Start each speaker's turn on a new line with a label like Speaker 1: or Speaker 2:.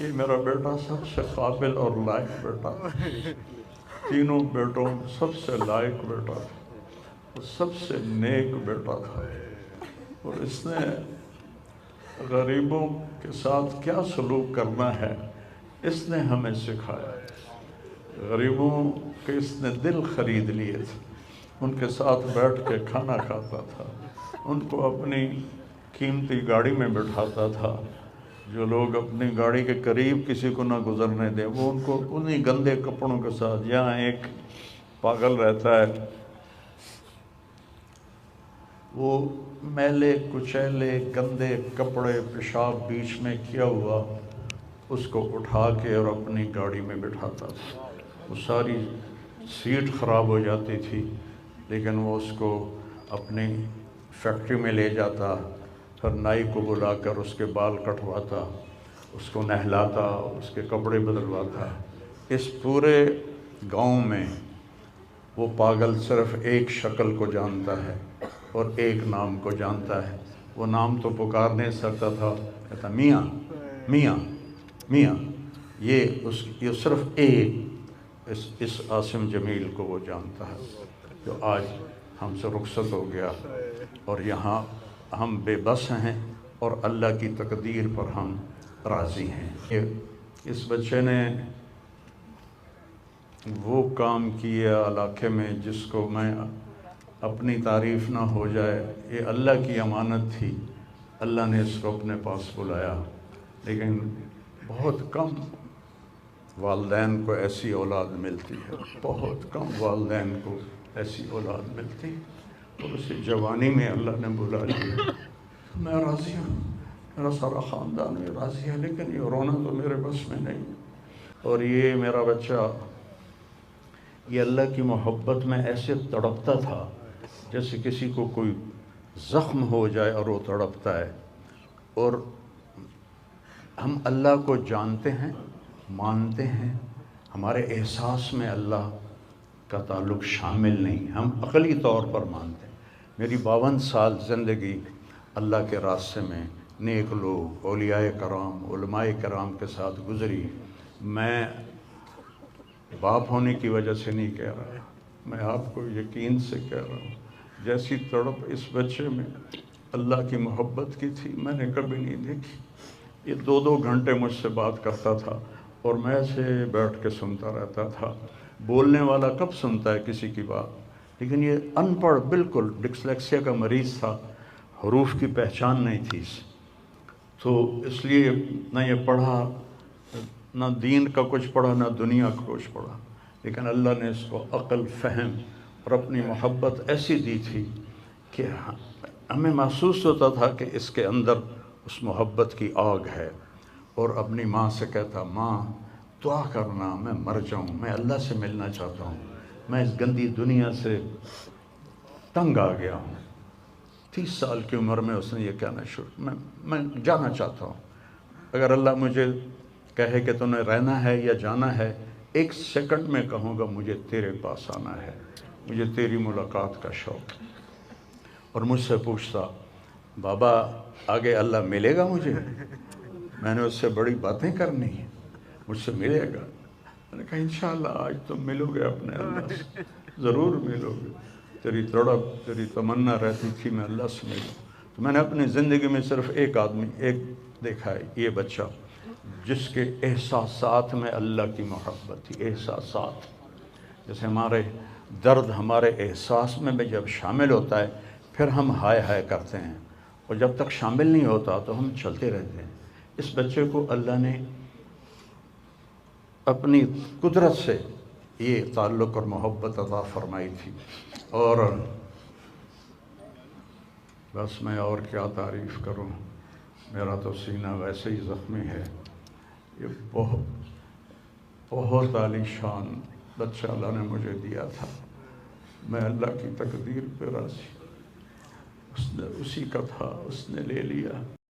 Speaker 1: یہ میرا بیٹا سب سے قابل اور لائق بیٹا، تینوں بیٹوں سب سے لائق بیٹا تھا، سب سے نیک بیٹا تھا، اور اس نے غریبوں کے ساتھ کیا سلوک کرنا ہے اس نے ہمیں سکھایا۔ غریبوں کے اس نے دل خرید لیے تھے، ان کے ساتھ بیٹھ کے کھانا کھاتا تھا، ان کو اپنی قیمتی گاڑی میں بٹھاتا تھا، جو لوگ اپنی گاڑی کے قریب کسی کو نہ گزرنے دیں وہ ان کو انہی گندے کپڑوں کے ساتھ، یہاں ایک پاگل رہتا ہے وہ میلے کچیلے گندے کپڑے پیشاب بیچ میں کیا ہوا اس کو اٹھا کے اور اپنی گاڑی میں بٹھاتا تھا، وہ ساری سیٹ خراب ہو جاتی تھی لیکن وہ اس کو اپنی فیکٹری میں لے جاتا، پھر نائی کو بلا کر اس کے بال کٹواتا، اس کو نہلاتا، اس کے کپڑے بدلواتا۔ اس پورے گاؤں میں وہ پاگل صرف ایک شکل کو جانتا ہے اور ایک نام کو جانتا ہے، وہ نام تو پکار نہیں سکتا تھا، کہتا میاں میاں میاں، یہ صرف ایک اس عاصم جمیل کو وہ جانتا ہے جو آج ہم سے رخصت ہو گیا، اور یہاں ہم بے بس ہیں اور اللہ کی تقدیر پر ہم راضی ہیں۔ اس بچے نے وہ کام کیا علاقے میں جس کو میں اپنی تعریف نہ ہو جائے، یہ اللہ کی امانت تھی، اللہ نے اس کو اپنے پاس بلایا، لیکن بہت کم والدین کو ایسی اولاد ملتی ہے، بہت کم والدین کو ایسی اولاد ملتی ہے، اور اسی جوانی میں اللہ نے بلا لیا۔ میں راضی ہوں، میرا سارا خاندان بھی راضی ہے، لیکن یہ رونا تو میرے بس میں نہیں، اور یہ میرا بچہ یہ اللہ کی محبت میں ایسے تڑپتا تھا جیسے کسی کو کوئی زخم ہو جائے اور وہ تڑپتا ہے، اور ہم اللہ کو جانتے ہیں، مانتے ہیں، ہمارے احساس میں اللہ کا تعلق شامل نہیں، ہم عقلی طور پر مانتے ہیں۔ میری 52 سال زندگی اللہ کے راستے میں نیک لوگ، اولیاء کرام، علماء کرام کے ساتھ گزری۔ میں باپ ہونے کی وجہ سے نہیں کہہ رہا، میں آپ کو یقین سے کہہ رہا ہوں، جیسی تڑپ اس بچے میں اللہ کی محبت کی تھی میں نے کبھی نہیں دیکھی۔ یہ 2 گھنٹے مجھ سے بات کرتا تھا اور میں ایسے بیٹھ کے سنتا رہتا تھا۔ بولنے والا کب سنتا ہے کسی کی بات، لیکن یہ ان پڑھ، بالکل ڈسلیکسیا کا مریض تھا، حروف کی پہچان نہیں تھی اسے، تو اس لیے نہ یہ پڑھا، نہ دین کا کچھ پڑھا، نہ دنیا کا کچھ پڑھا، لیکن اللہ نے اس کو عقل، فہم اور اپنی محبت ایسی دی تھی کہ ہمیں محسوس ہوتا تھا کہ اس کے اندر اس محبت کی آگ ہے، اور اپنی ماں سے کہتا ماں دعا کرنا میں مر جاؤں، میں اللہ سے ملنا چاہتا ہوں، میں اس گندی دنیا سے تنگ آ گیا ہوں۔ 30 سال کی عمر میں اس نے یہ کہنا شروع، میں جانا چاہتا ہوں، اگر اللہ مجھے کہے کہ تو نے رہنا ہے یا جانا ہے، 1 سیکنڈ میں کہوں گا مجھے تیرے پاس آنا ہے، مجھے تیری ملاقات کا شوق ہے۔ اور مجھ سے پوچھتا بابا آگے اللہ ملے گا مجھے، میں نے اس سے بڑی باتیں کرنی ہیں، مجھ سے ملے گا؟ میں نے کہا انشاءاللہ آج تم ملو گے اپنے اللہ سے، ضرور ملو گے، تیری تڑپ، تیری تمنا رہتی تھی میں اللہ سے ملوں۔ تو میں نے اپنی زندگی میں صرف ایک آدمی دیکھا ہے، یہ بچہ جس کے احساسات میں اللہ کی محبت تھی۔ احساسات جیسے ہمارے درد ہمارے احساس میں بھی جب شامل ہوتا ہے پھر ہم ہائے ہائے کرتے ہیں، اور جب تک شامل نہیں ہوتا تو ہم چلتے رہتے ہیں۔ اس بچے کو اللہ نے اپنی قدرت سے یہ تعلق اور محبت عطا فرمائی تھی، اور بس میں اور کیا تعریف کروں، میرا تو سینہ ویسے ہی زخمی ہے۔ یہ بہت عالی شان بچہ اللہ نے مجھے دیا تھا، میں اللہ کی تقدیر پہ راضی، اسی کا تھا، اس نے لے لیا۔